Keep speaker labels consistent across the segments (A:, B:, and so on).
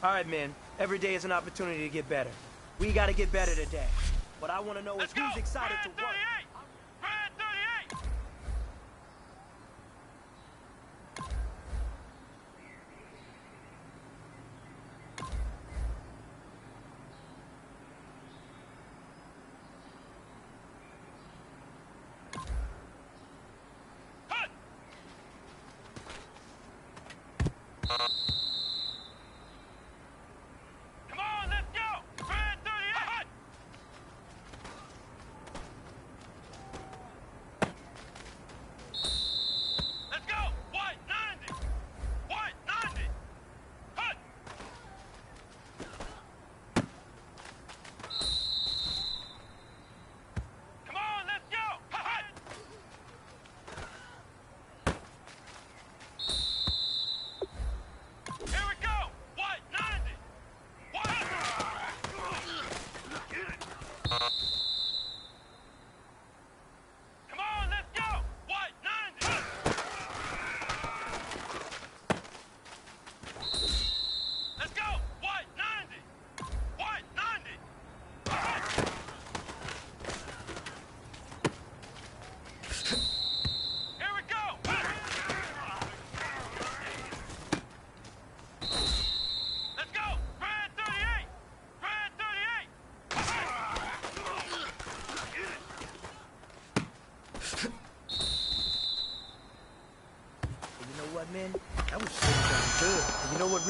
A: All right, man. Every day is an opportunity to get better. We gotta get better today. What I want to know is who's excited to work.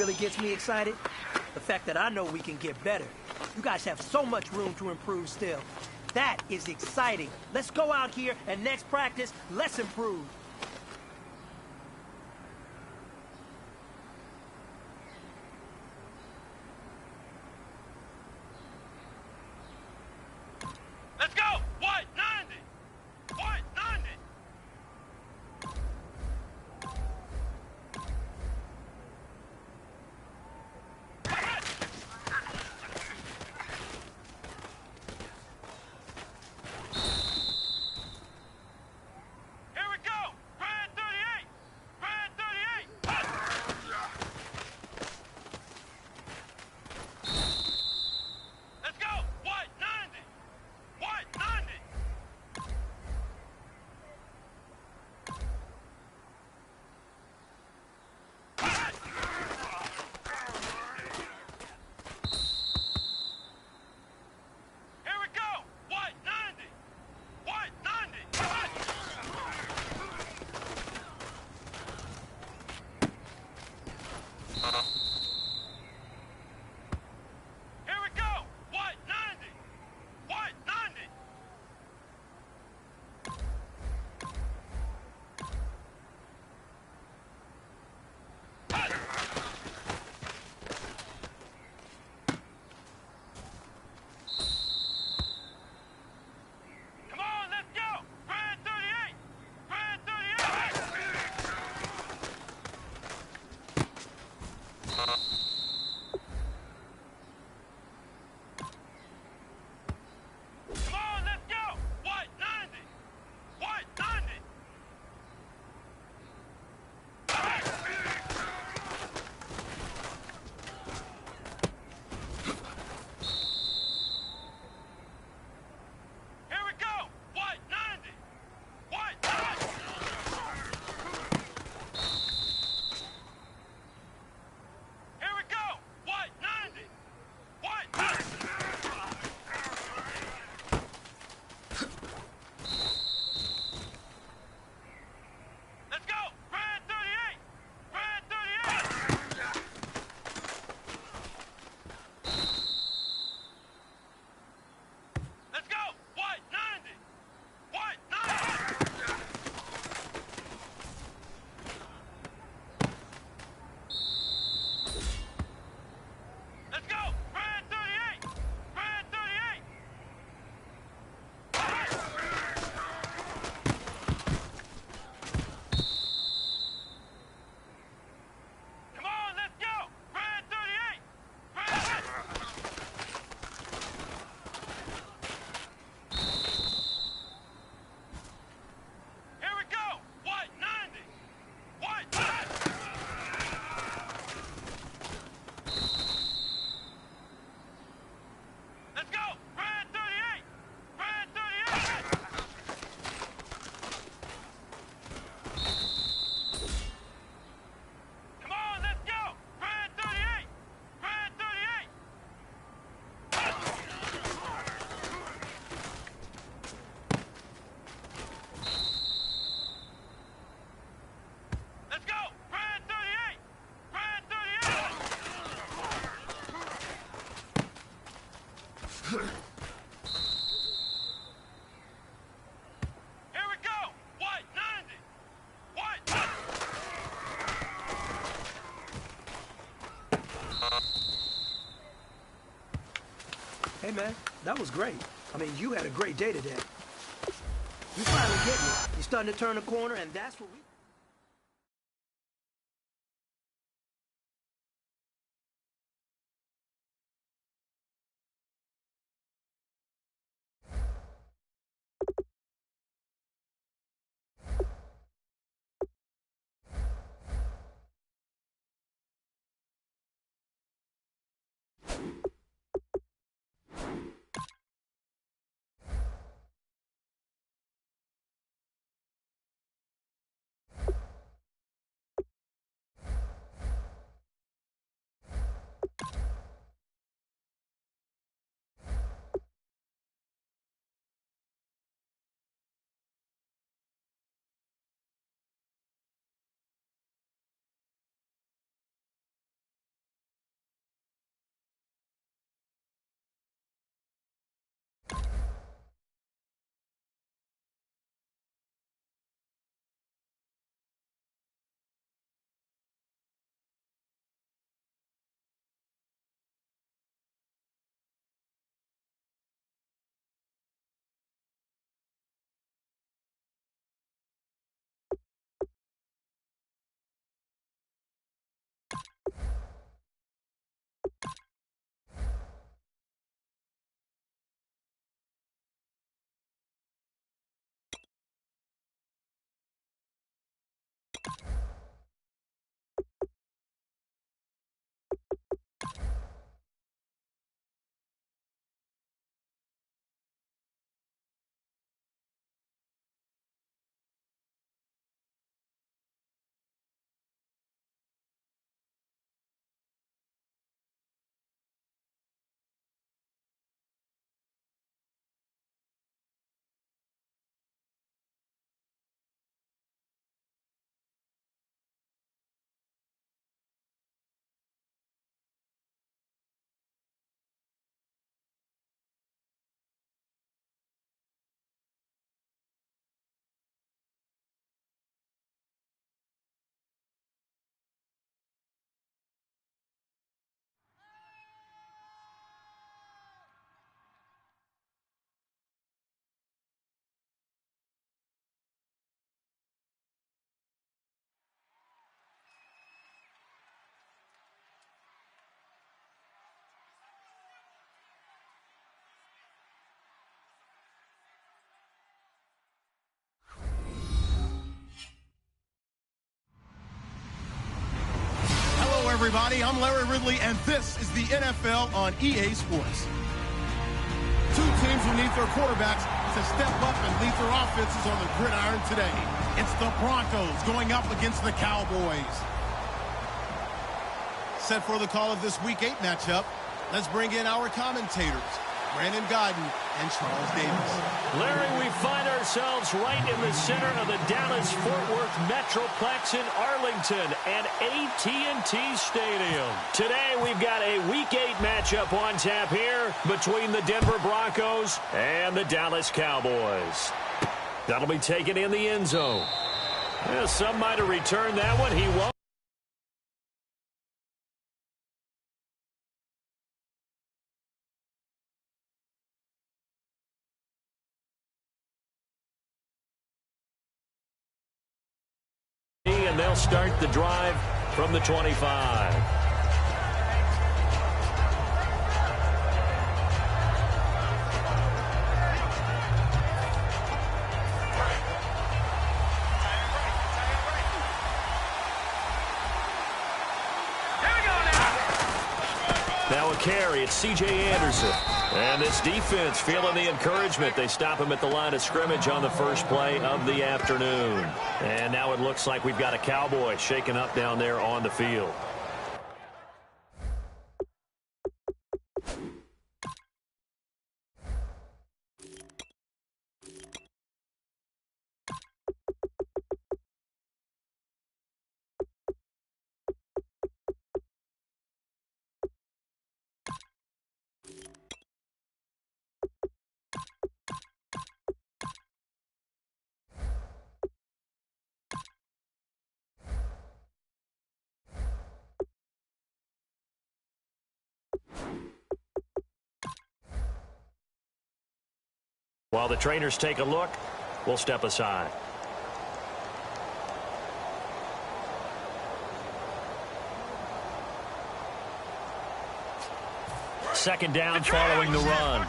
A: really gets me excited? The fact that I know we can get better. You guys have so much room to improve still. That is exciting. Let's go out here and next practice, let's improve.
B: Let's go! White 90! White 90! Here we go! Grand 38! Grand 38! Let's go! White 90! White 90! Here we go! White 90! White 90! Here we go! White 90! White 90! Come on, let's go! Grand 38! Grand 38! Come on, let's go! White 90! White 90! Here we go! White 90! White 90! Here we go! White 90! White 90! Let's go! Grand 38! Grand 38! Let's go! White 90! White 90! Let's go! Grand 38! Grand 38! Come on, let's go! Grand 38! Grand... Here we go! White 90! White 90! Let's go! Grand 38! Grand 38! Come on, let's go! Grand 38! Grand 38! Let's go! Grand 38! Grand 38! Here we go! White 90! White 90!
A: Hey man, that was great. I mean, you had a great day today. You finally getting it. You're starting to turn the corner, and that's what we...
C: everybody. I'm Larry Ridley, and this is the NFL on EA Sports. Two teams who need their quarterbacks to step up and lead their offenses on the gridiron today. It's the Broncos going up against the Cowboys. Set for the call of this Week 8 matchup. Let's bring in our commentators, Brandon Godden and Charles Davis.
D: Larry, we find ourselves right in the center of the Dallas-Fort Worth Metroplex in Arlington and AT&T Stadium. Today, we've got a Week 8 matchup on tap here between the Denver Broncos and the Dallas Cowboys. That'll be taken in the end zone. Yeah, some might have returned that one. He won't. And they'll start the drive from the 25. Now a carry, it's C.J. Anderson. And this defense feeling the encouragement. They stop him at the line of scrimmage on the first play of the afternoon. And now it looks like we've got a Cowboy shaken up down there on the field. While the trainers take a look, we'll step aside. Second down following the run.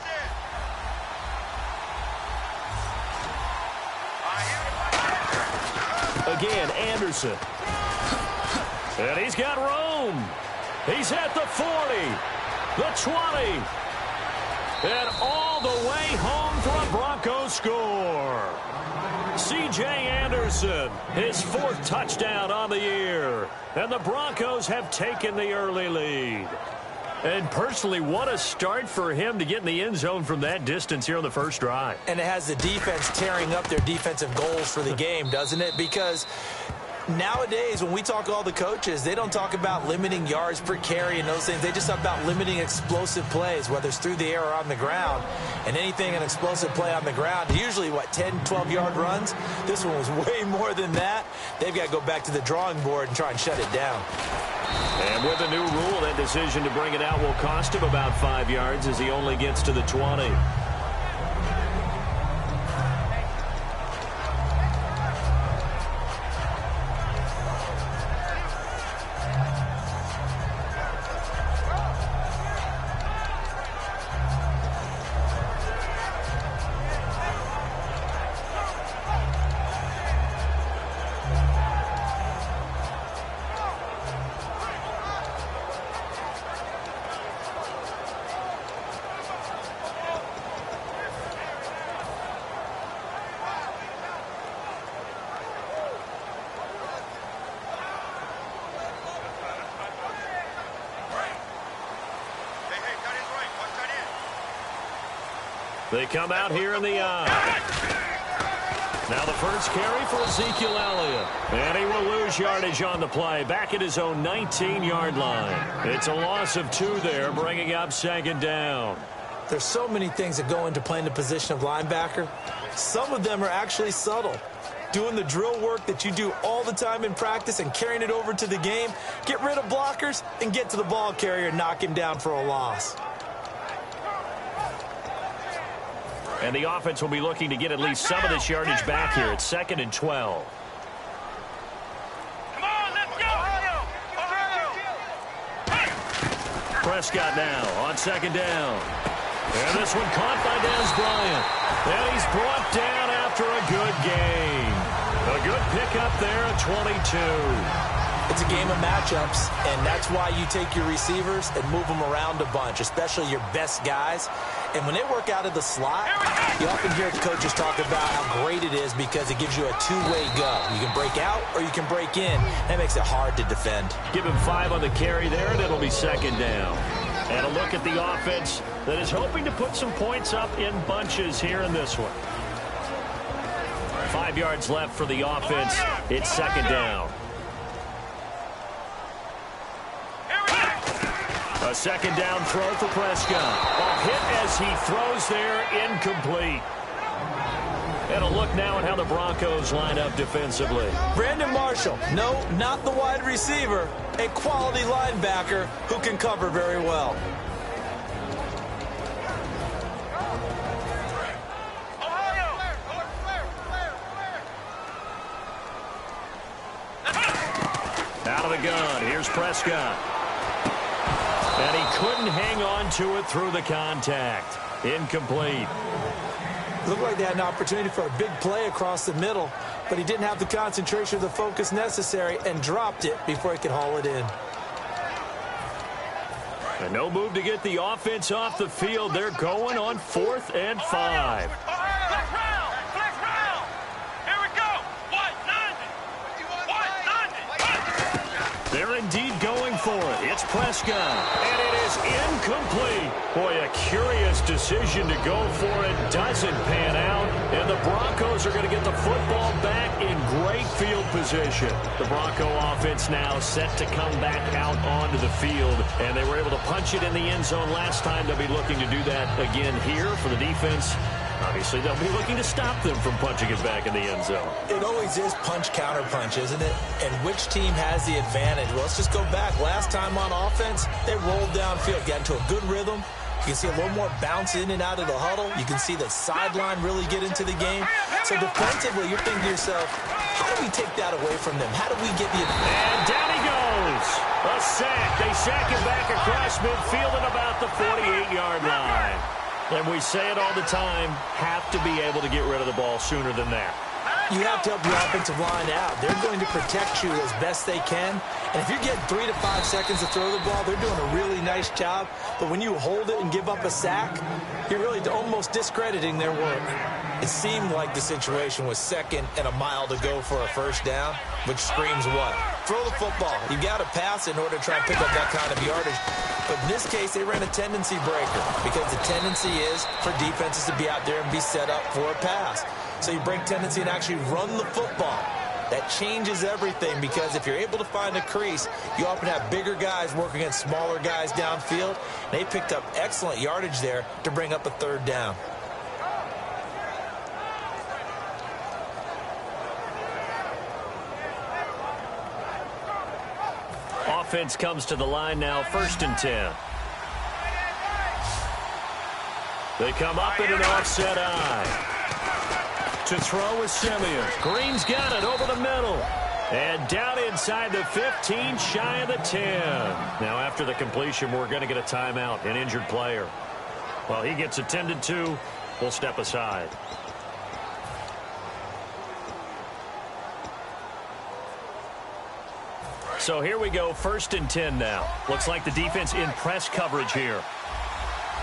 D: Again, Anderson. And he's got room. He's at the 40, the 20. And all the way home for a Broncos score. C.J. Anderson, his fourth touchdown on the year. And the Broncos have taken the early lead. And personally, what a start for him to get in the end zone from that distance here on the first drive.
E: And it has the defense tearing up their defensive goals for the game, doesn't it? Because nowadays, when we talk to all the coaches, they don't talk about limiting yards per carry and those things. They just talk about limiting explosive plays, whether it's through the air or on the ground. And anything an explosive play on the ground, usually, 10, 12-yard runs? This one was way more than that. They've got to go back to the drawing board and try and shut it down.
D: And with the new rule, that decision to bring it out will cost him about 5 yards as he only gets to the 20. They come out here in the eye. Now the first carry for Ezekiel Elliott. And he will lose yardage on the play. Back at his own 19-yard line. It's a loss of 2 there, bringing up second down.
E: There's so many things that go into playing the position of linebacker. Some of them are actually subtle. Doing the drill work that you do all the time in practice and carrying it over to the game. Get rid of blockers and get to the ball carrier and knock him down for a loss.
D: And the offense will be looking to get at least some of this yardage back here. It's 2nd and 12.
B: Come on, let's go!
D: Prescott now on second down. And this one caught by Dez Bryant. And he's brought down after a good gain. A good pickup there at 22.
E: It's a game of matchups, and that's why you take your receivers and move them around a bunch, especially your best guys. And when they work out of the slot, you often hear the coaches talk about how great it is because it gives you a two-way go. You can break out or you can break in. That makes it hard to defend.
D: Give him 5 on the carry there, and it'll be second down. And a look at the offense that is hoping to put some points up in bunches here in this one. 5 yards left for the offense. It's second down. A second down throw for Prescott. A hit as he throws there, incomplete. And a look now at how the Broncos line up defensively.
E: Brandon Marshall, no, not the wide receiver, a quality linebacker who can cover very well.
D: Out of the gun, here's Prescott. And he couldn't hang on to it through the contact. Incomplete.
E: Looked like they had an opportunity for a big play across the middle, but he didn't have the concentration or the focus necessary and dropped it before he could haul it in.
D: And no move to get the offense off the field. They're going on 4th and 5. They're indeed going for it. It's Prescott. And it is incomplete. Boy, a curious decision to go for it. Doesn't pan out. And the Broncos are going to get the football back in great field position. The Bronco offense now set to come back out onto the field. And they were able to punch it in the end zone last time. They'll be looking to do that again here for the defense. Obviously, they'll be looking to stop them from punching it back in the end zone.
E: It always is punch-counter-punch, isn't it? And which team has the advantage? Well, let's just go back. Last time on offense, they rolled downfield, got into a good rhythm. You can see a little more bounce in and out of the huddle. You can see the sideline really get into the game. So defensively, you're thinking to yourself, how do we take that away from them? How do we get the advantage?
D: And down he goes. A sack. They sack him back across midfield at about the 48-yard line. And we say it all the time, have to be able to get rid of the ball sooner than that.
E: You have to help your offensive line out. They're going to protect you as best they can. And if you get 3 to 5 seconds to throw the ball, they're doing a really nice job. But when you hold it and give up a sack, you're really almost discrediting their work. It seemed like the situation was 2nd and a mile to go for a first down, which screams what? Throw the football. You got to pass in order to try and pick up that kind of yardage. But in this case, they ran a tendency breaker because the tendency is for defenses to be out there and be set up for a pass. So you break tendency and actually run the football. That changes everything because if you're able to find a crease, you often have bigger guys working against smaller guys downfield. They picked up excellent yardage there to bring up a 3rd down.
D: Offense comes to the line now, 1st and 10. They come up in an offset eye. To throw is Simeon. Green's got it over the middle. And down inside the 15, shy of the 10. Now after the completion, we're going to get a timeout, an injured player. Well, he gets attended to. We'll step aside. So here we go, 1st and 10 now. Looks like the defense in press coverage here.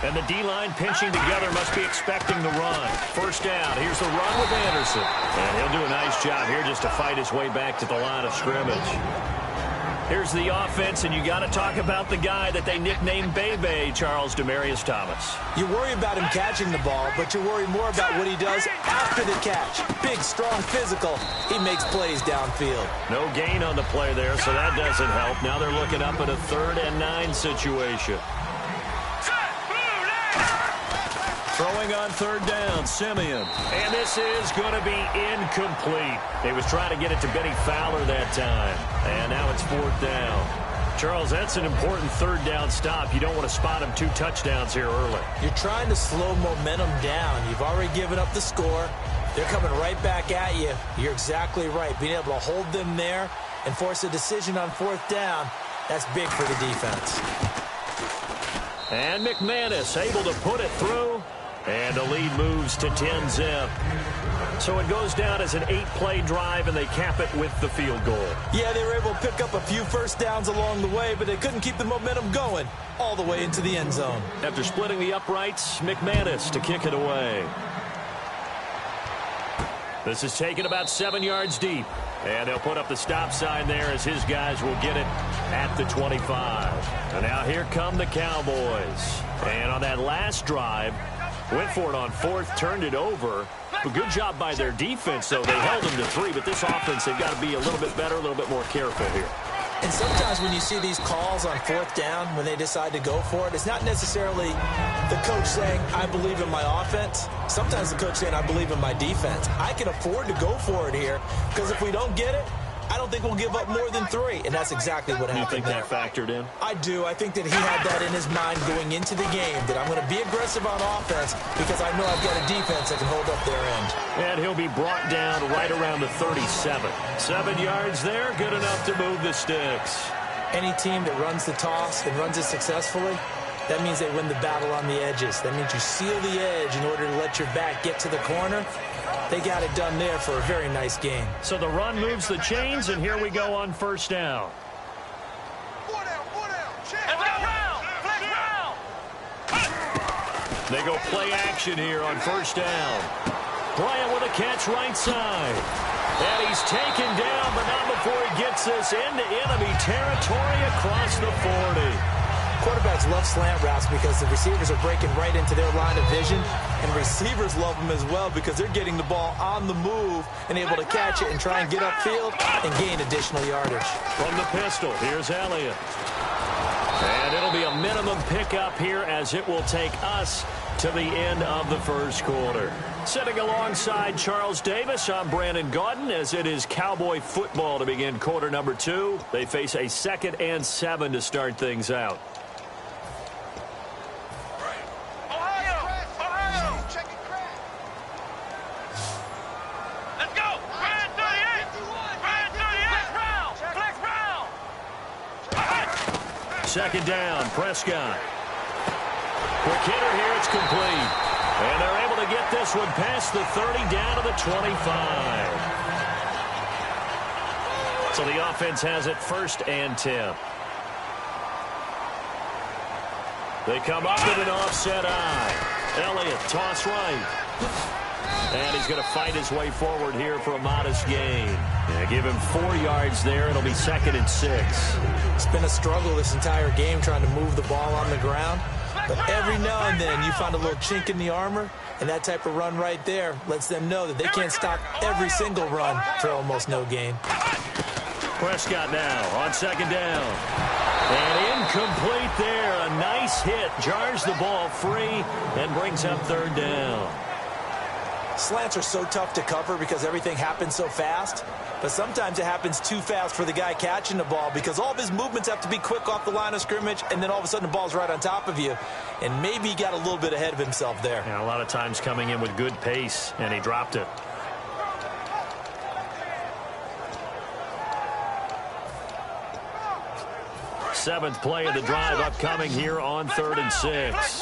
D: And the D-line pinching together must be expecting the run. 1st down. Here's the run with Anderson. And he'll do a nice job here just to fight his way back to the line of scrimmage. Here's the offense, and you got to talk about the guy that they nicknamed Bebe, Charles Demarius Thomas.
E: You worry about him catching the ball, but you worry more about what he does after the catch. Big, strong, physical. He makes plays downfield.
D: No gain on the play there, so that doesn't help. Now they're looking up at a 3rd and 9 situation. Throwing on 3rd down, Simeon. And this is going to be incomplete. He was trying to get it to Benny Fowler that time. And now it's 4th down. Charles, that's an important 3rd down stop. You don't want to spot him 2 touchdowns here early.
E: You're trying to slow momentum down. You've already given up the score. They're coming right back at you. You're exactly right. Being able to hold them there and force a decision on 4th down, that's big for the defense.
D: And McManus able to put it through. And the lead moves to 10-zip. So it goes down as an 8-play drive, and they cap it with the field goal.
E: Yeah, they were able to pick up a few first downs along the way, but they couldn't keep the momentum going all the way into the end zone.
D: After splitting the uprights, McManus to kick it away. This is taken about 7 yards deep. And they'll put up the stop sign there as his guys will get it at the 25. And now here come the Cowboys. And on that last drive, went for it on 4th, turned it over. A good job by their defense, though. They held them to 3, but this offense, they've got to be a little bit better, a little bit more careful here.
E: And sometimes when you see these calls on 4th down, when they decide to go for it, it's not necessarily the coach saying, I believe in my offense. Sometimes the coach saying, I believe in my defense. I can afford to go for it here, because if we don't get it, I don't think we'll give up more than 3. And that's exactly what happened.
D: You think that factored in?
E: I do. I think that he had that in his mind going into the game, that I'm going to be aggressive on offense because I know I've got a defense that can hold up their end.
D: And he'll be brought down right around the 37. 7 yards there, good enough to move the sticks.
E: Any team that runs the toss and runs it successfully, that means they win the battle on the edges. That means you seal the edge in order to let your back get to the corner. They got it done there for a very nice game.
D: So the run moves the chains, and here we go on 1st down. They go play action here on 1st down. Bryant with a catch right side. And he's taken down, but not before he gets this into enemy territory across the 40.
E: Quarterbacks love slant routes because the receivers are breaking right into their line of vision, and receivers love them as well because they're getting the ball on the move and able to catch it and try and get upfield and gain additional yardage.
D: From the pistol, here's Elliott. And it'll be a minimum pickup here as it will take us to the end of the 1st quarter. Sitting alongside Charles Davis, I'm Brandon Gaudin as it is Cowboy football to begin quarter number 2. They face a 2nd and 7 to start things out. Second down, Prescott. Quick hitter here, it's complete. And they're able to get this one past the 30 down to the 25. So the offense has it 1st and 10. They come up with an offset eye. Elliott, toss right. And he's going to fight his way forward here for a modest gain. Yeah, give him 4 yards there. It'll be 2nd and 6.
E: It's been a struggle this entire game trying to move the ball on the ground. But every now and then you find a little chink in the armor, and that type of run right there lets them know that they can't stop every single run for almost no gain.
D: Prescott now on 2nd down. And incomplete there. A nice hit. Jars the ball free and brings up 3rd down.
E: Slants are so tough to cover because everything happens so fast. But sometimes it happens too fast for the guy catching the ball because all of his movements have to be quick off the line of scrimmage, and then all of a sudden the ball's right on top of you. And maybe he got a little bit ahead of himself there.
D: Yeah, a lot of times coming in with good pace, and he dropped it. Seventh play of the drive upcoming here on 3rd and 6.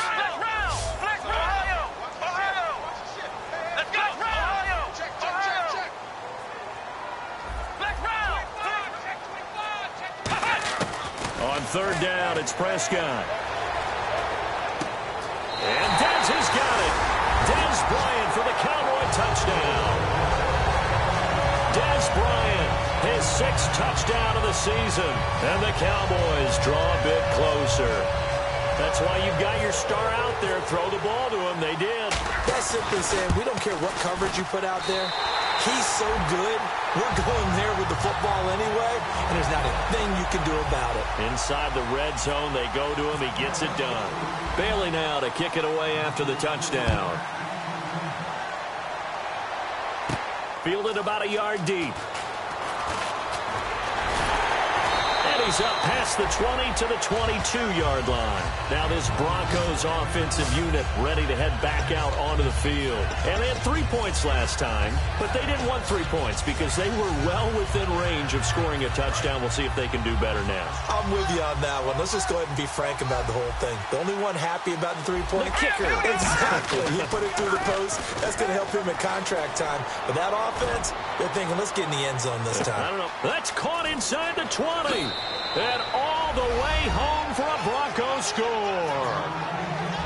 D: On 3rd down, it's Prescott. And Dez has got it. Dez Bryant for the Cowboy touchdown. Dez Bryant, his 6th touchdown of the season. And the Cowboys draw a bit closer. That's why you've got your star out there. Throw the ball to him. They did.
E: That's simply saying we don't care what coverage you put out there. He's so good. We're going there with the football anyway, and there's not a thing you can do about it.
D: Inside the red zone, they go to him. He gets it done. Bailey now to kick it away after the touchdown. Fielded about a yard deep. And he He's up past the 20 to the 22-yard line. Now this Broncos offensive unit ready to head back out onto the field. And they had 3 points last time, but they didn't want 3 points because they were well within range of scoring a touchdown. We'll see if they can do better now.
E: I'm with you on that one. Let's just go ahead and be frank about the whole thing. The only one happy about the three-point
D: kicker.
E: Exactly. He put it through the post. That's going to help him at contract time. But that offense, they're thinking, let's get in the end zone this time.
D: I don't know. That's caught inside the 20. And all the way home for a Broncos score.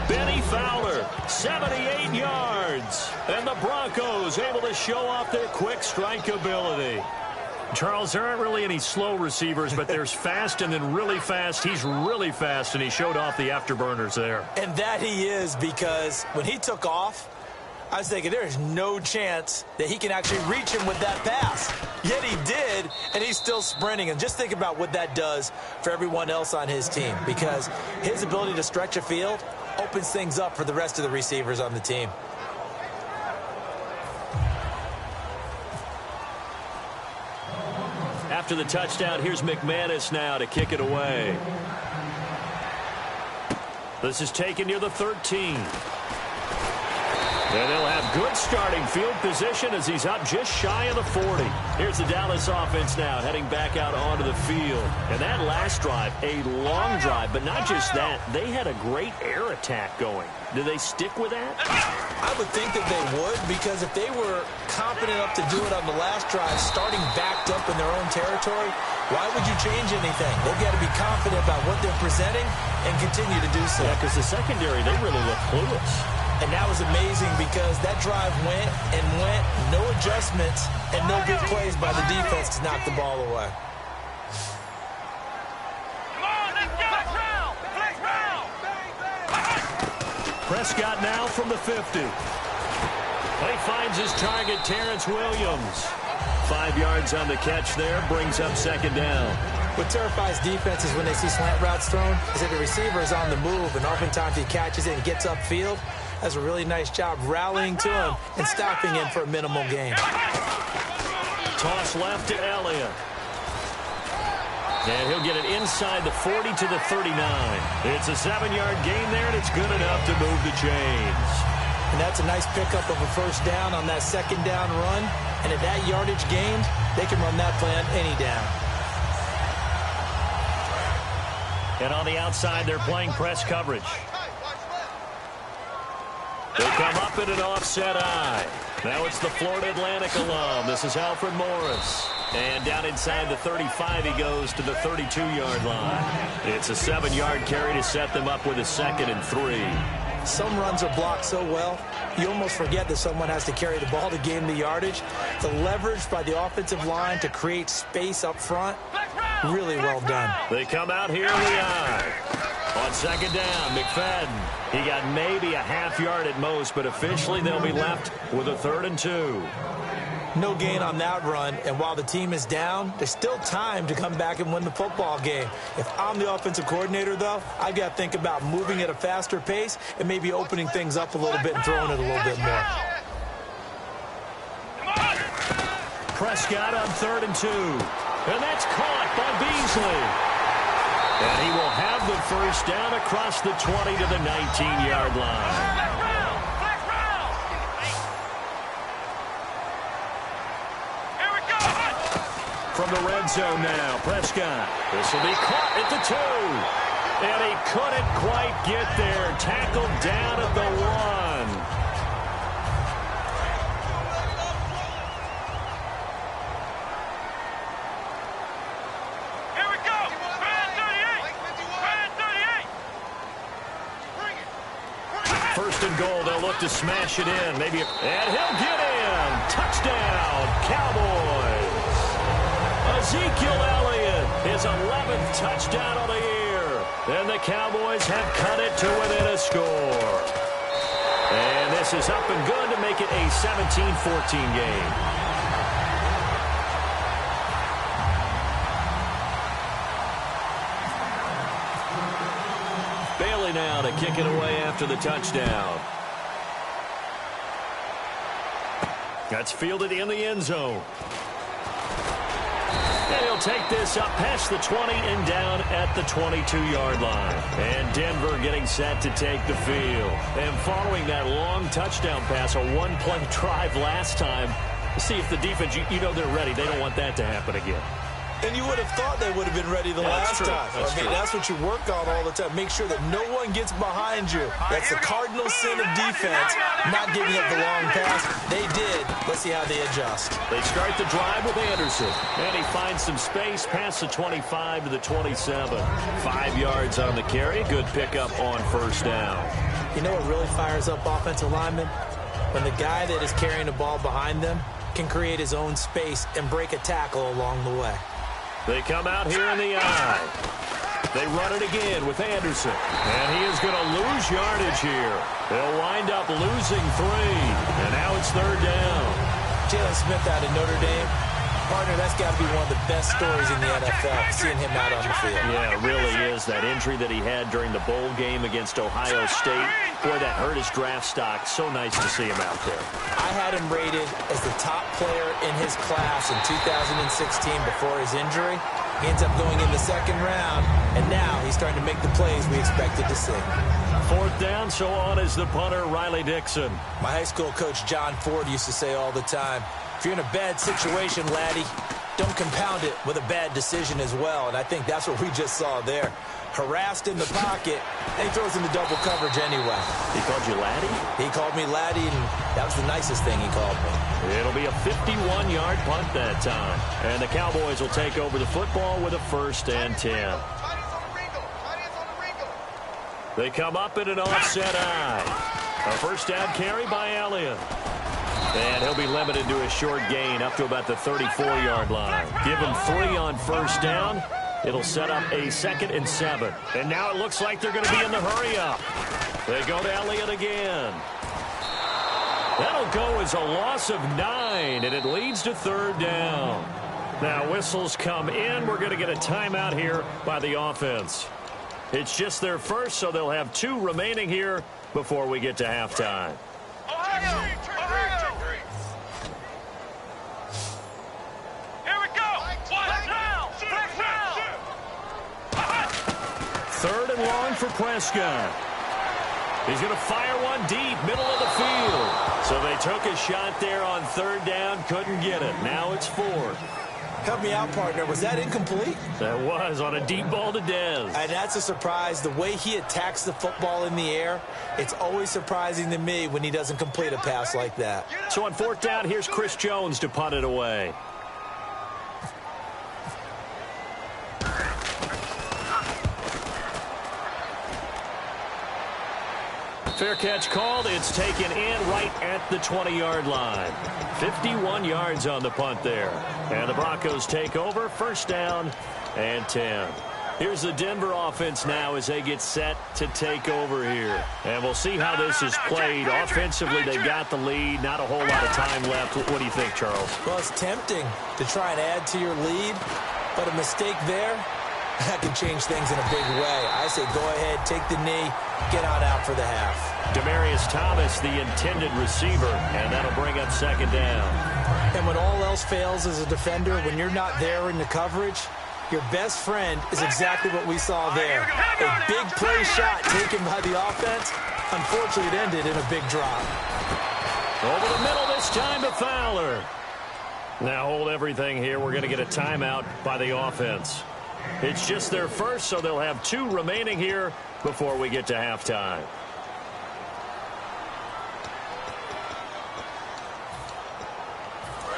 D: Benny Fowler, 78 yards. And the Broncos able to show off their quick strike ability. Charles, there aren't really any slow receivers, but there's fast and then really fast. He's really fast, and he showed off the afterburners there.
E: And that he is, because when he took off, I was thinking there's no chance that he can actually reach him with that pass. Yet he did, and he's still sprinting. And just think about what that does for everyone else on his team, because his ability to stretch a field opens things up for the rest of the receivers on the team.
D: After the touchdown, here's McManus now to kick it away. This is taken near the 13. And they'll have good starting field position as he's up just shy of the 40. Here's the Dallas offense now heading back out onto the field. And that last drive, a long drive, but not just that. They had a great air attack going. Do they stick with that?
E: I would think that they would, because if they were confident enough to do it on the last drive, starting backed up in their own territory, why would you change anything? They've got to be confident about what they're presenting and continue to do so.
D: Yeah, because the secondary, they really look clueless.
E: And that was amazing because that drive went and went, no adjustments, and no big plays by the defense to knock the ball away.
B: Come on, let's go! Flex round!
D: Prescott now from the 50. He finds his target, Terrence Williams. 5 yards on the catch there, brings up second down.
E: What terrifies defenses when they see slant routes thrown is that the receiver is on the move, and oftentimes he catches it and gets upfield. Does a really nice job rallying to him and stopping him for a minimal gain.
D: Toss left to Elliott. And he'll get it inside the 40 to the 39. It's a 7-yard gain there, and it's good enough to move the chains.
E: And that's a nice pickup of a first down on that second down run. And at that yardage gained, they can run that play on any down.
D: And on the outside, they're playing press coverage. They come up in an offset eye. Now it's the Florida Atlantic alum. This is Alfred Morris. And down inside the 35, he goes to the 32-yard line. It's a 7-yard carry to set them up with a 2nd and 3.
E: Some runs are blocked so well, you almost forget that someone has to carry the ball to gain the yardage. The leverage by the offensive line to create space up front, really well done.
D: They come out here in the eye. On second down, McFadden. He got maybe a half yard at most, but officially they'll be left with a 3rd and 2.
E: No gain on that run, and while the team is down, there's still time to come back and win the football game. If I'm the offensive coordinator, though, I've got to think about moving at a faster pace and maybe opening things up a little bit and throwing it a little bit more.
D: Prescott on 3rd and 2. And that's caught by Beasley. And he will have the first down across the 20 to the 19-yard line. From the red zone now, Prescott. This will be caught at the 2. And he couldn't quite get there. Tackled down at the 1. First and goal, they'll look to smash it in. Maybe, and he'll get in. Touchdown, Cowboys. Ezekiel Elliott, his 11th touchdown of the year. And the Cowboys have cut it to within a score. And this is up and good to make it a 17-14 game. Bailey now to kick it away after the touchdown. That's fielded in the end zone. And he'll take this up past the 20 and down at the 22-yard line. And Denver getting set to take the field. And following that long touchdown pass, a one-play drive last time, see if the defense, you know they're ready. They don't want that to happen again.
E: And you would have thought they would have been ready the last time. That's what you work on all the time. Make sure that no one gets behind you. That's the cardinal sin of defense, not giving up the long pass. They did. Let's see how they adjust.
D: They start the drive with Anderson. And he finds some space past the 25 to the 27. 5 yards on the carry. Good pickup on first down.
E: You know what really fires up offensive linemen? When the guy that is carrying the ball behind them can create his own space and break a tackle along the way.
D: They come out here in the eye. They run it again with Anderson. And he is going to lose yardage here. They'll wind up losing 3. And now it's third down.
E: Jalen Smith out of Notre Dame. Partner, that's got to be one of the best stories in the NFL, seeing him out on the field.
D: Yeah, it really is. That injury that he had during the bowl game against Ohio State, boy, that hurt his draft stock. So nice to see him out there.
E: I had him rated as the top player in his class in 2016 before his injury. He ends up going in the second round, and now he's starting to make the plays we expected to see.
D: Fourth down, so on is the punter, Riley Dixon.
E: My high school coach, John Ford, used to say all the time, if you're in a bad situation, laddie, don't compound it with a bad decision as well. And I think that's what we just saw there. Harassed in the pocket, and he throws into double coverage anyway.
D: He called you laddie?
E: He called me laddie, and that was the nicest thing he called me.
D: It'll be a 51-yard punt that time. And the Cowboys will take over the football with a 1st and 10. They come up in an offset eye. A first down carry by Elliott. And he'll be limited to a short gain up to about the 34-yard line. Give him 3 on first down. It'll set up a 2nd and 7. And now it looks like they're going to be in the hurry-up. They go to Elliott again. That'll go as a loss of 9, and it leads to third down. Now whistles come in. We're going to get a timeout here by the offense. It's just their first, so they'll have 2 remaining here before we get to halftime.
B: Ohio! Here we go! What now? First down!
D: Third and long for Prescott. He's going to fire one deep, middle of the field. So they took a shot there on third down, couldn't get it. Now it's 4th.
E: Help me out, partner. Was that incomplete?
D: That was on a deep ball to Dez.
E: And that's a surprise. The way he attacks the football in the air, it's always surprising to me when he doesn't complete a pass like that.
D: So on 4th down, here's Chris Jones to punt it away. Fair catch called. It's taken in right at the 20-yard line. 51 yards on the punt there. And the Broncos take over. First down and 10. Here's the Denver offense now as they get set to take over here. And we'll see how this is played. Offensively, they got the lead. Not a whole lot of time left. What do you think, Charles?
E: Well, it's tempting to try and add to your lead, but a mistake there, that can change things in a big way. I say go ahead, take the knee, get on out for the half.
D: Demaryius Thomas, the intended receiver, and that'll bring up second down.
E: And when all else fails as a defender, when you're not there in the coverage, your best friend is exactly what we saw there. A big play shot taken by the offense. Unfortunately, it ended in a big drop.
D: Over the middle this time to Fowler. Now hold everything here. We're going to get a timeout by the offense. It's just their first, so they'll have 2 remaining here before we get to halftime.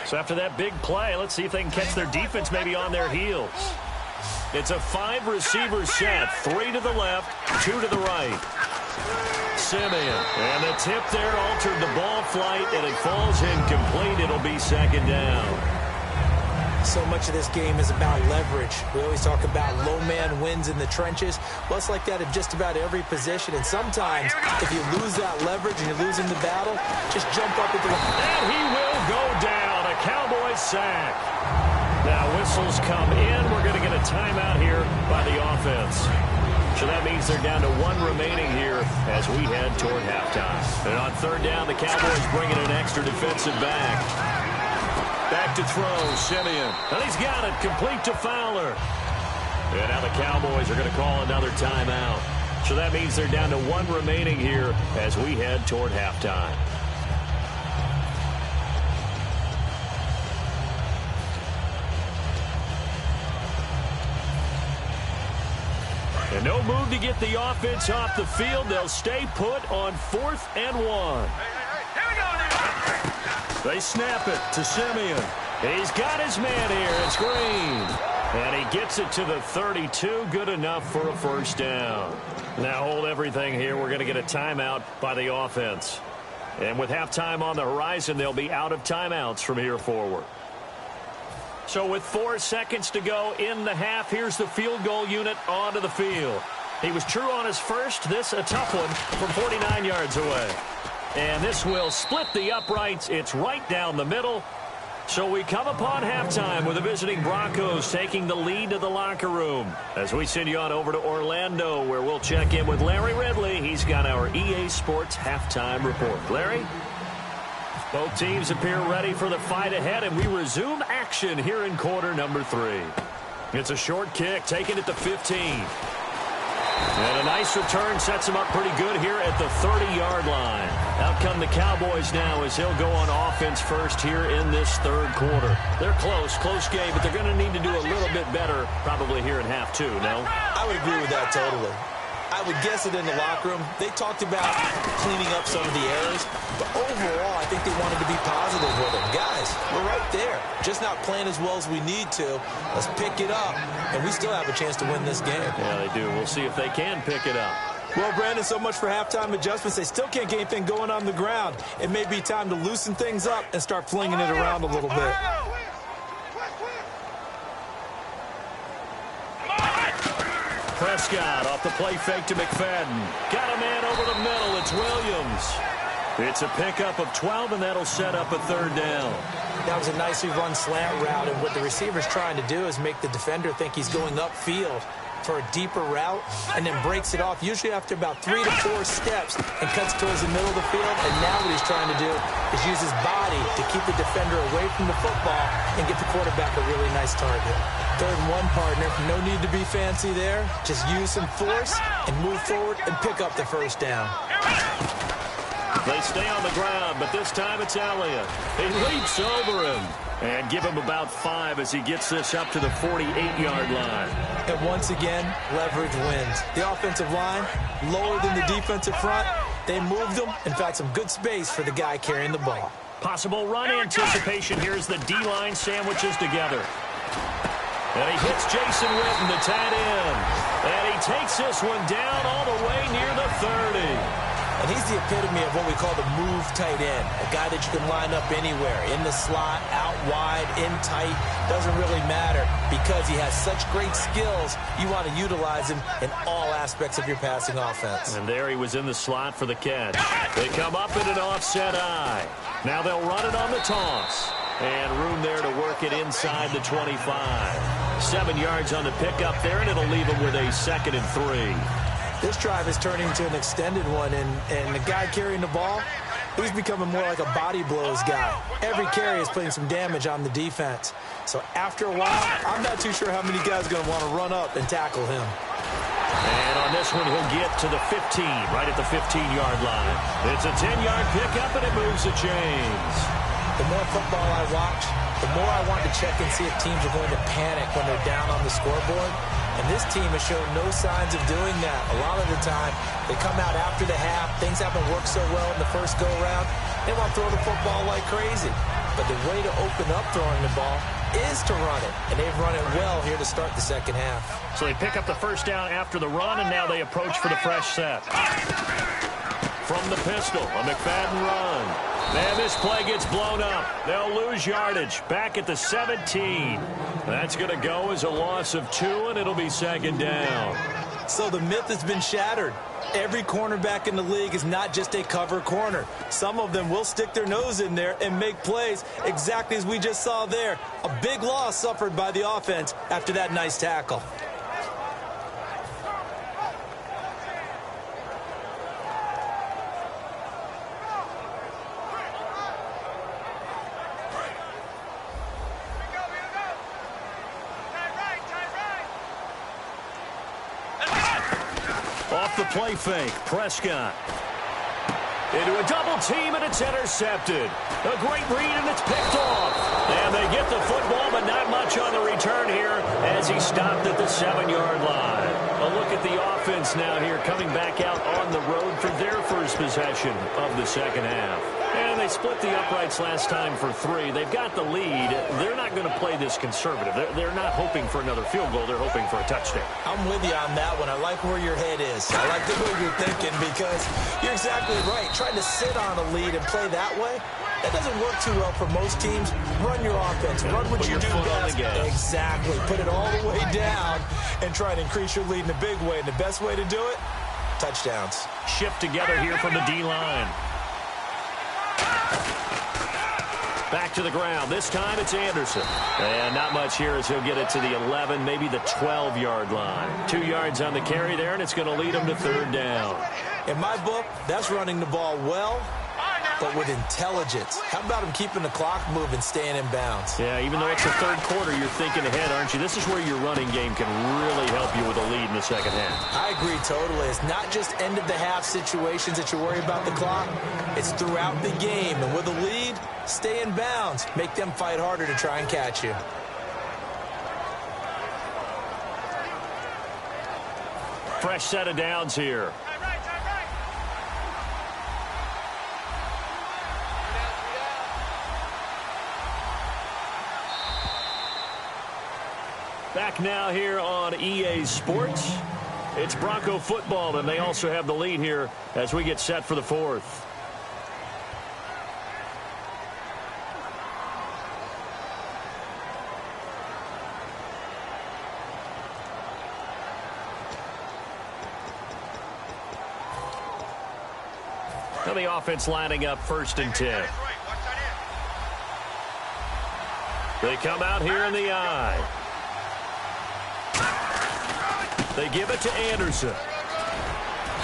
D: So after that big play, let's see if they can catch their defense maybe on their heels. It's a 5-receiver set. 3 to the left, 2 to the right. Simeon. And the tip there altered the ball flight, and it falls incomplete. It'll be second down.
E: So much of this game is about leverage. We always talk about low man wins in the trenches. Well, it's like that in just about every position. And sometimes, if you lose that leverage and you're losing the battle, just jump up at the line.
D: And he will go down. A Cowboys sack. Now whistles come in. We're going to get a timeout here by the offense. So that means they're down to 1 remaining here as we head toward halftime. And on third down, the Cowboys bringing an extra defensive back. Back to throw, Simeon. And he's got it, complete to Fowler. And now the Cowboys are going to call another timeout. So that means they're down to one remaining here as we head toward halftime. And no move to get the offense off the field. They'll stay put on 4th and 1. They snap it to Simeon. He's got his man here. It's Green. And he gets it to the 32. Good enough for a first down. Now hold everything here. We're going to get a timeout by the offense. And with halftime on the horizon, they'll be out of timeouts from here forward. So with 4 seconds to go in the half, here's the field goal unit onto the field. He was true on his first. This a tough one from 49 yards away. And this will split the uprights. It's right down the middle. So we come upon halftime with the visiting Broncos taking the lead to the locker room. As we send you on over to Orlando, where we'll check in with Larry Ridley. He's got our EA Sports halftime report. Larry? Both teams appear ready for the fight ahead, and we resume action here in quarter number 3. It's a short kick, taken at the 15. And a nice return sets him up pretty good here at the 30-yard line. Out come the Cowboys now as he'll go on offense first here in this third quarter. They're close game, but they're going to need to do a little bit better probably here in half 2, no?
E: I would agree with that totally. I would guess it in the locker room. They talked about cleaning up some of the errors, but overall, I think they wanted to be positive with them. Guys, we're right there. Just not playing as well as we need to. Let's pick it up, and we still have a chance to win this game.
D: Yeah, they do. We'll see if they can pick it up.
E: Well, Brandon, so much for halftime adjustments. They still can't get anything going on the ground. It may be time to loosen things up and start flinging it around a little bit.
D: Prescott off the play fake to McFadden. Got a man over the middle. It's Williams. It's a pickup of 12, and that'll set up a third down.
E: That was a nicely run slant route, and what the receiver's trying to do is make the defender think he's going upfield for a deeper route and then breaks it off, usually after about 3 to 4 steps, and cuts towards the middle of the field. And now what he's trying to do is use his body to keep the defender away from the football and get the quarterback a really nice target. 3rd and 1, partner. No need to be fancy there. Just use some force and move forward and pick up the first down.
D: They stay on the ground, but this time it's Elliott. He leaps over him and give him about 5 as he gets this up to the 48-yard line.
E: And once again, leverage wins. The offensive line, lower than the defensive front. They moved them. In fact, some good space for the guy carrying the ball.
D: Possible run anticipation here as the D-line sandwiches together. And he hits Jason Witten, the tight end. And he takes this one down all the way near the 30.
E: And he's the epitome of what we call the move tight end, a guy that you can line up anywhere, in the slot, out wide, in tight, doesn't really matter because he has such great skills. You want to utilize him in all aspects of your passing offense.
D: And there he was in the slot for the catch. They come up in an offset eye. Now they'll run it on the toss. And room there to work it inside the 25. 7 yards on the pickup there, and it'll leave him with a 2nd and 3.
E: This drive is turning into an extended one, and the guy carrying the ball, he's becoming more like a body blows guy. Every carry is putting some damage on the defense. So after a while, I'm not too sure how many guys are going to want to run up and tackle him.
D: And on this one, he'll get to the 15, right at the 15-yard line. It's a 10-yard pickup, and it moves the chains.
E: The more football I watch, the more I want to check and see if teams are going to panic when they're down on the scoreboard. And this team has shown no signs of doing that. A lot of the time, they come out after the half. Things haven't worked so well in the first go-around. They want to throw the football like crazy. But the way to open up throwing the ball is to run it. And they've run it well here to start the second half.
D: So they pick up the first down after the run, and now they approach for the fresh set. From the pistol, a McFadden run. And this play gets blown up. They'll lose yardage. Back at the 17. That's going to go as a loss of 2, and it'll be 2nd down.
E: So the myth has been shattered. Every cornerback in the league is not just a cover corner. Some of them will stick their nose in there and make plays exactly as we just saw there. A big loss suffered by the offense after that nice tackle.
D: the play fake. Prescott. Into a double team, and it's intercepted. A great read, and it's picked off. And they get the football, but not much on the return here as he stopped at the 7-yard line. A look at the offense now here, coming back out on the road for their first possession of the second half. And they split the uprights last time for 3. They've got the lead. They're not going to play this conservative. They're not hoping for another field goal. They're hoping for a touchdown.
E: I'm with you on that one. I like where your head is. I like the way you're thinking because you're exactly right. Trying to sit on a lead and play that way, that doesn't work too well for most teams. Run your offense. Run what you do best. Exactly. Put it all the way down and try to increase your lead in a big way. And the best way to do it, touchdowns.
D: Shift together here from the D-line. Back to the ground. This time it's Anderson. And not much here as he'll get it to the 11, maybe the 12-yard line. 2 yards on the carry there, and it's going to lead him to 3rd down.
E: In my book, that's running the ball well, but with intelligence. How about him keeping the clock moving, staying in bounds?
D: Yeah, even though it's the 3rd quarter, you're thinking ahead, aren't you? This is where your running game can really help you with a lead in the second half.
E: I agree totally. It's not just end-of-the-half situations that you worry about the clock. It's throughout the game. And with a lead, stay in bounds. Make them fight harder to try and catch you.
D: Fresh set of downs here. Back now here on EA Sports. It's Bronco football, and they also have the lead here as we get set for the 4th. Now the offense lining up 1st and 10. They come out here in the eye. They give it to Anderson.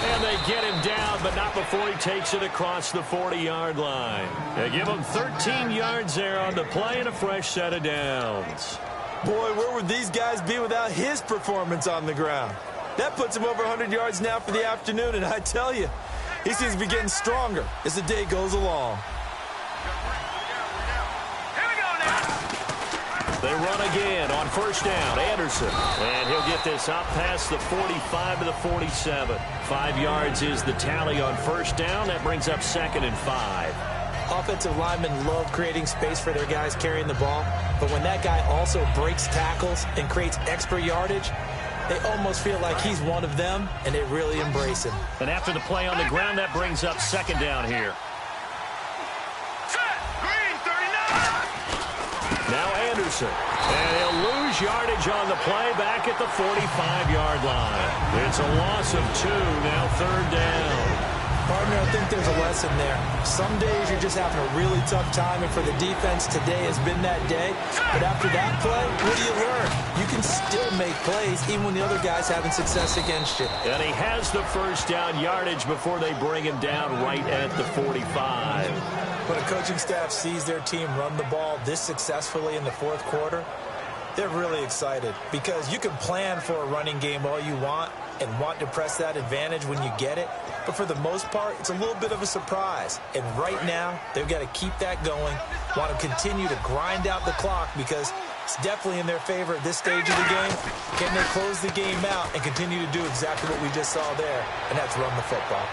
D: And they get him down, but not before he takes it across the 40-yard line. They give him 13 yards there on the play and a fresh set of downs.
E: Boy, where would these guys be without his performance on the ground? That puts him over 100 yards now for the afternoon, and I tell you, he seems to be getting stronger as the day goes along.
D: They run again on 1st down. Anderson. And he'll get this up past the 45 to the 47. 5 yards is the tally on 1st down. That brings up 2nd and 5.
E: Offensive linemen love creating space for their guys carrying the ball. But when that guy also breaks tackles and creates extra yardage, they almost feel like he's one of them, and they really embrace him.
D: And after the play on the ground, that brings up 2nd down here. Now Anderson. And he'll lose yardage on the play back at the 45-yard line. It's a loss of 2, now 3rd down.
E: Partner, I think there's a lesson there. Some days you're just having a really tough time, and for the defense, today has been that day. But after that play, what do you learn? You can still make plays even when the other guy's having success against you.
D: And he has the 1st down yardage before they bring him down right at the 45.
E: When a coaching staff sees their team run the ball this successfully in the 4th quarter, they're really excited because you can plan for a running game all you want and want to press that advantage when you get it. But for the most part, it's a little bit of a surprise. And right now, they've got to keep that going, want to continue to grind out the clock because it's definitely in their favor at this stage of the game. Can they close the game out and continue to do exactly what we just saw there, and that's run the football.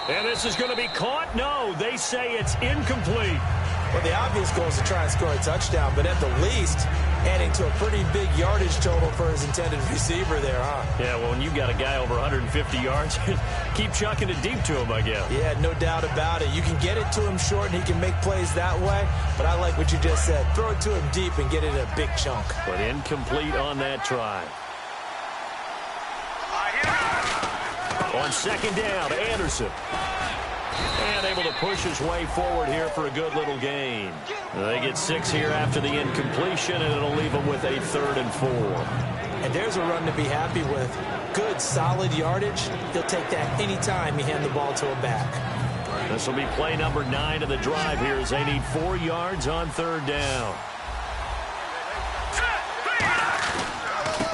D: And this is going to be caught? No, they say it's incomplete.
E: Well, the obvious goal is to try and score a touchdown, but at the least, adding to a pretty big yardage total for his intended receiver there, huh?
D: Yeah, well, when you've got a guy over 150 yards, keep chucking it deep to him, I guess.
E: Yeah, no doubt about it. You can get it to him short, and he can make plays that way, but I like what you just said. Throw it to him deep and get it in a big chunk.
D: But incomplete on that try. On 2nd down, Anderson. And able to push his way forward here for a good little gain. They get 6 here after the incompletion, and it'll leave them with a 3rd and 4.
E: And there's a run to be happy with. Good, solid yardage. He'll take that anytime you hand the ball to a back.
D: This will be play number 9 of the drive here as they need 4 yards on 3rd down.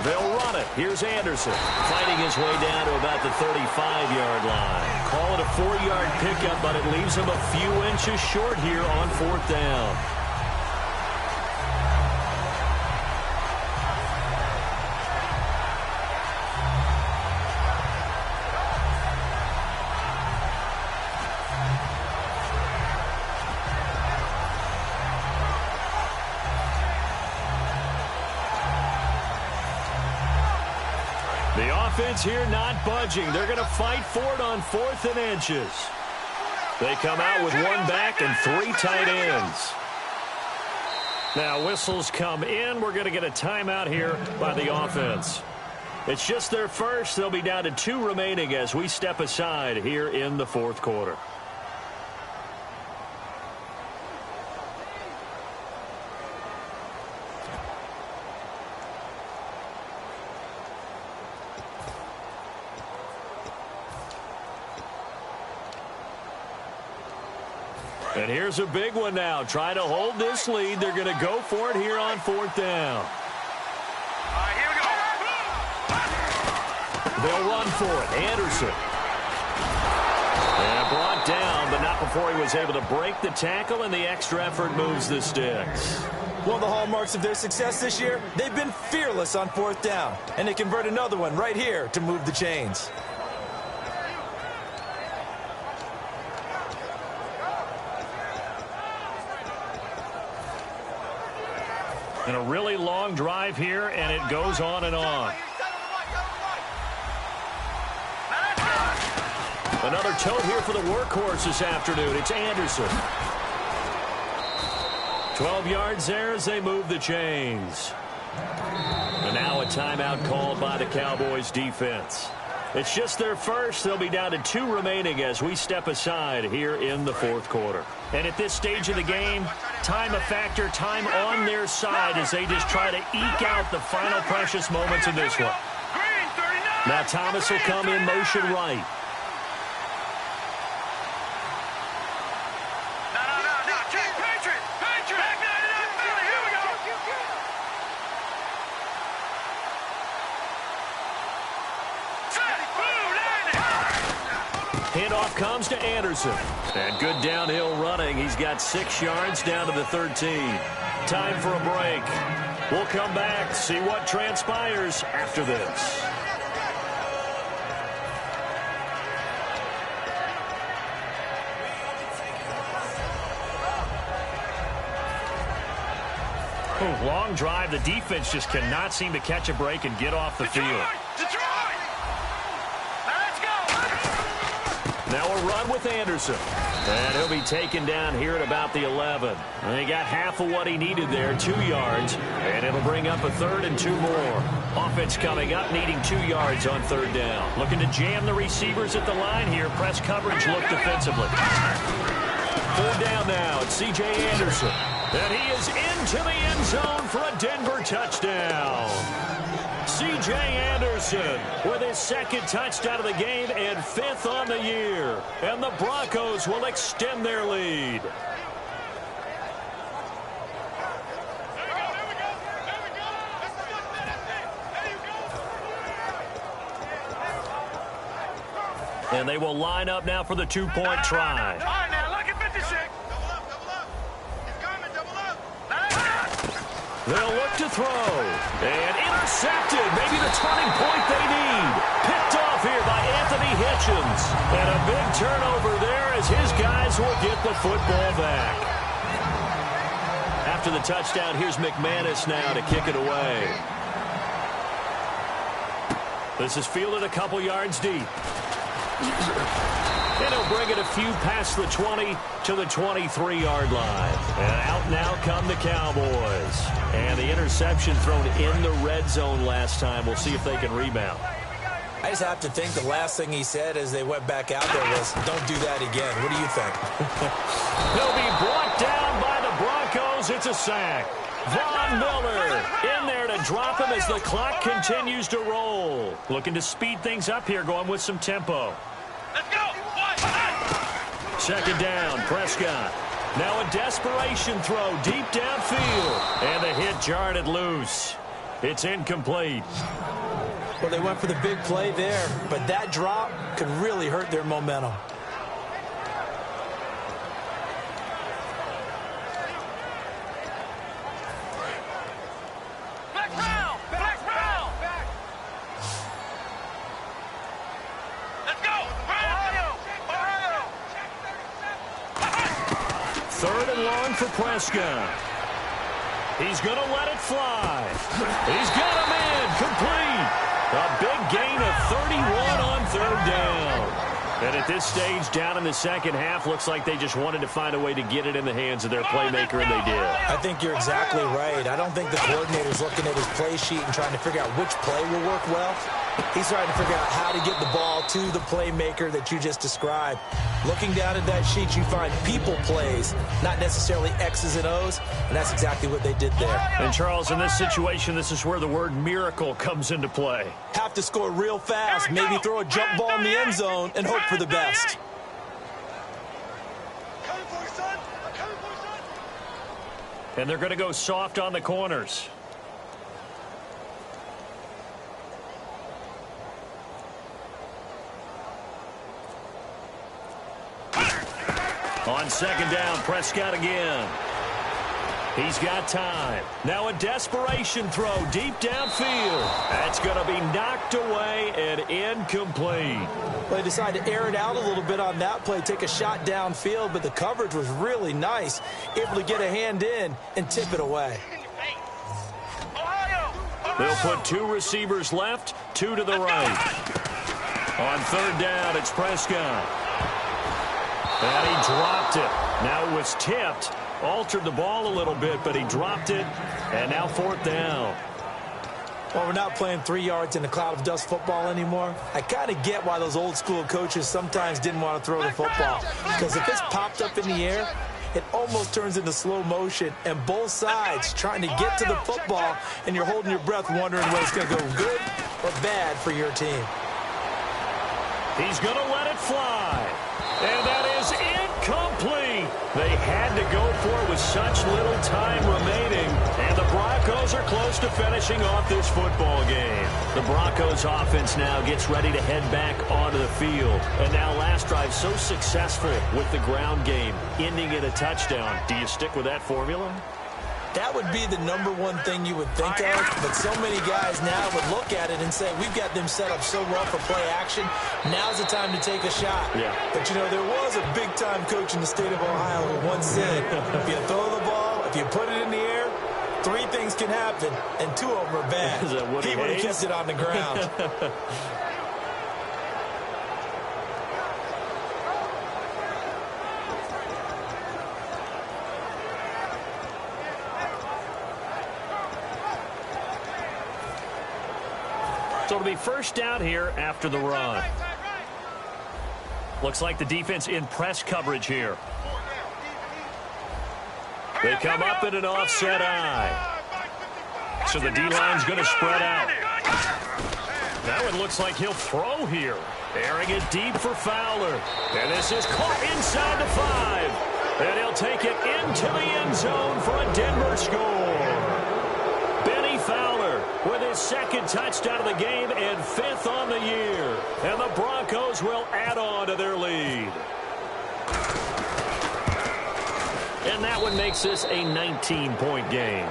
D: They'll run it. split. Here's Anderson fighting his way down to about the 35-yard line. Call it a 4-yard pickup, but it leaves him a few inches short here on 4th down. The offense here not budging. They're going to fight for it on 4th and inches. They come out with 1 back and 3 tight ends. Now whistles come in. We're going to get a timeout here by the offense. It's just their first. They'll be down to 2 remaining as we step aside here in the 4th quarter. And here's a big one now. Trying to hold this lead. They're going to go for it here on 4th down.
B: All right, here we go.
D: They'll run for it. Anderson. And brought down, but not before he was able to break the tackle, and the extra effort moves the sticks.
E: One of the hallmarks of their success this year, they've been fearless on 4th down. And they convert another one right here to move the chains.
D: And a really long drive here, and it goes on and on. Another tote here for the workhorse this afternoon. It's Anderson. 12 yards there as they move the chains. And now a timeout called by the Cowboys defense. It's just their first. They'll be down to 2 remaining as we step aside here in the 4th quarter. And at this stage of the game, time a factor, time on their side as they just try to eke out the final precious moments of this one. Now Thomas will come in motion right. Handoff comes to Anderson. And good downhill running. He's got 6 yards down to the 13. Time for a break. We'll come back, see what transpires after this. Oh, long drive. The defense just cannot seem to catch a break and get off the field. Now a run with Anderson. And he'll be taken down here at about the 11. And he got half of what he needed there, 2 yards. And it'll bring up a 3rd and 2 more. Offense coming up, needing 2 yards on 3rd down. Looking to jam the receivers at the line here. Press coverage, look defensively. 4th down now. It's C.J. Anderson. And he is into the end zone for a Denver touchdown. C.J. Anderson with his 2nd touchdown of the game and 5th on the year. And the Broncos will extend their lead. And they will line up now for the 2-point try.
B: All right, now look at 56.
D: They'll look to throw. And intercepted. Maybe the turning point they need. Picked off here by Anthony Hitchens. And a big turnover there as his guys will get the football back. After the touchdown, here's McManus now to kick it away. This is fielded a couple yards deep. And he'll bring it a few past the 20 to the 23-yard line. And out now come the Cowboys. And the interception thrown in the red zone last time. We'll see if they can rebound.
E: I just have to think the last thing he said as they went back out there was, don't do that again. What do you think?
D: He'll be brought down by the Broncos. It's a sack. Von Miller in there to drop him as the clock continues to roll. Looking to speed things up here, going with some tempo.
B: Let's go.
D: 2nd down, Prescott. Now a desperation throw deep downfield. And the hit jarred it loose. It's incomplete.
E: Well, they went for the big play there, but that drop could really hurt their momentum.
D: Third and long for Prescott. He's going to let it fly. He's got him in. Complete. A big gain of 31 on third down. And at this stage, down in the second half, looks like they just wanted to find a way to get it in the hands of their playmaker, and they did.
E: I think you're exactly right. I don't think the coordinator's looking at his play sheet and trying to figure out which play will work well. He's trying to figure out how to get the ball to the playmaker that you just described. Looking down at that sheet, you find people plays, not necessarily X's and O's, and that's exactly what they did there.
D: And, Charles, in this situation, this is where the word miracle comes into play.
E: Have to score real fast, maybe throw a jump ball in the end zone and hope for the best.
D: And they're going to go soft on the corners. On second down, Prescott again. He's got time. Now a desperation throw deep downfield. That's going to be knocked away and incomplete.
E: Well, they decided to air it out a little bit on that play, take a shot downfield, but the coverage was really nice. Able to get a hand in and tip it away.
D: They'll put two receivers left, two to the right. On third down, it's Prescott. And he dropped it. Now it was tipped. Altered the ball a little bit, but he dropped it. And now fourth down.
E: Well, we're not playing 3 yards in a cloud of dust football anymore. I kind of get why those old school coaches sometimes didn't want to throw the football. Because if it's popped up in the air, it almost turns into slow motion. And both sides trying to get to the football, and you're holding your breath wondering whether it's going to go good or bad for your team.
D: He's going to let it fly. And that is incomplete. They had to go for it with such little time remaining. And the Broncos are close to finishing off this football game. The Broncos offense now gets ready to head back onto the field. And now last drive so successful with the ground game, ending in a touchdown. Do you stick with that formula?
E: That would be the number one thing you would think of, but so many guys now would look at it and say, we've got them set up so well for play action, now's the time to take a shot. Yeah. But, you know, there was a big-time coach in the state of Ohio who once said, if you throw the ball, if you put it in the air, 3 things can happen, and 2 of them are bad. He would have kept it on the ground.
D: So it'll be first down here after the run. Looks like the defense in press coverage here. They come up in an offset eye. So the D-line's going to spread out. That one looks like he'll throw here. Airing it deep for Fowler. And this is caught inside the 5. And he'll take it into the end zone for a Denver score. Fowler with his second touchdown of the game and 5th on the year. And the Broncos will add on to their lead. And that one makes this a 19-point game.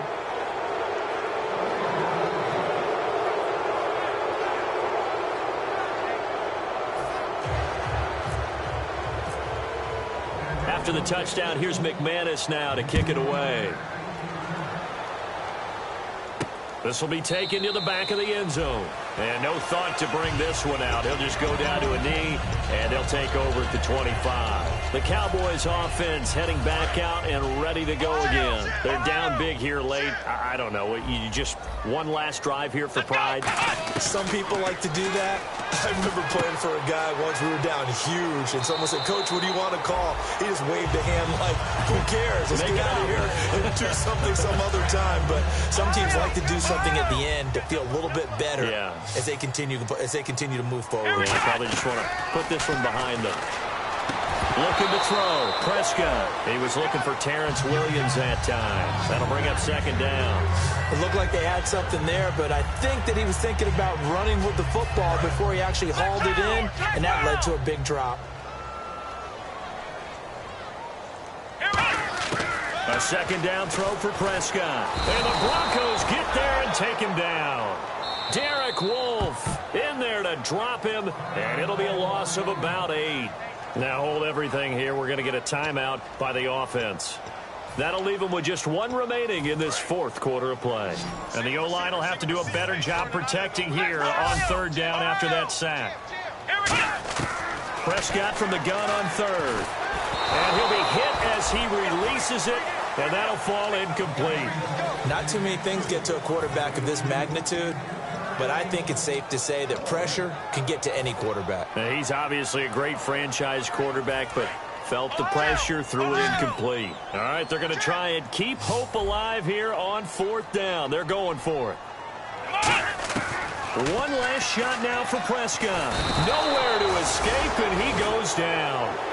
D: After the touchdown, here's McManus now to kick it away. This will be taken to the back of the end zone. And no thought to bring this one out. He'll just go down to a knee, and he'll take over at the 25. The Cowboys offense heading back out and ready to go again. They're down big here late. I don't know. You just one last drive here for pride.
E: Some people like to do that. I remember playing for a guy once. We were down huge, and someone said, Coach, what do you want to call? He just waved a hand like, who cares? Let's get out of here and do something some other time. But some teams like to do something at the end to feel a little bit better as they continue to move forward.
D: Yeah, probably just want to put this one behind them. Looking to throw. Prescott. He was looking for Terrence Williams that time. That'll bring up second down.
E: It looked like they had something there, but I think that he was thinking about running with the football before he actually hauled it in, and that led to a big drop.
D: A second down throw for Prescott. And the Broncos get there and take him down. Derek Wolfe in there to drop him, and it'll be a loss of about 8. Now hold everything here. We're going to get a timeout by the offense. That'll leave them with just 1 remaining in this fourth quarter of play. And the O-line will have to do a better job protecting here on third down after that sack. Prescott from the gun on third. And he'll be hit as he releases it, and that'll fall incomplete.
E: Not too many things get to a quarterback of this magnitude, but I think it's safe to say that pressure can get to any quarterback.
D: Now, he's obviously a great franchise quarterback, but felt the pressure, threw it incomplete. All right, they're going to try and keep hope alive here on fourth down. They're going for it. One last shot now for Prescott. Nowhere to escape, and he goes down.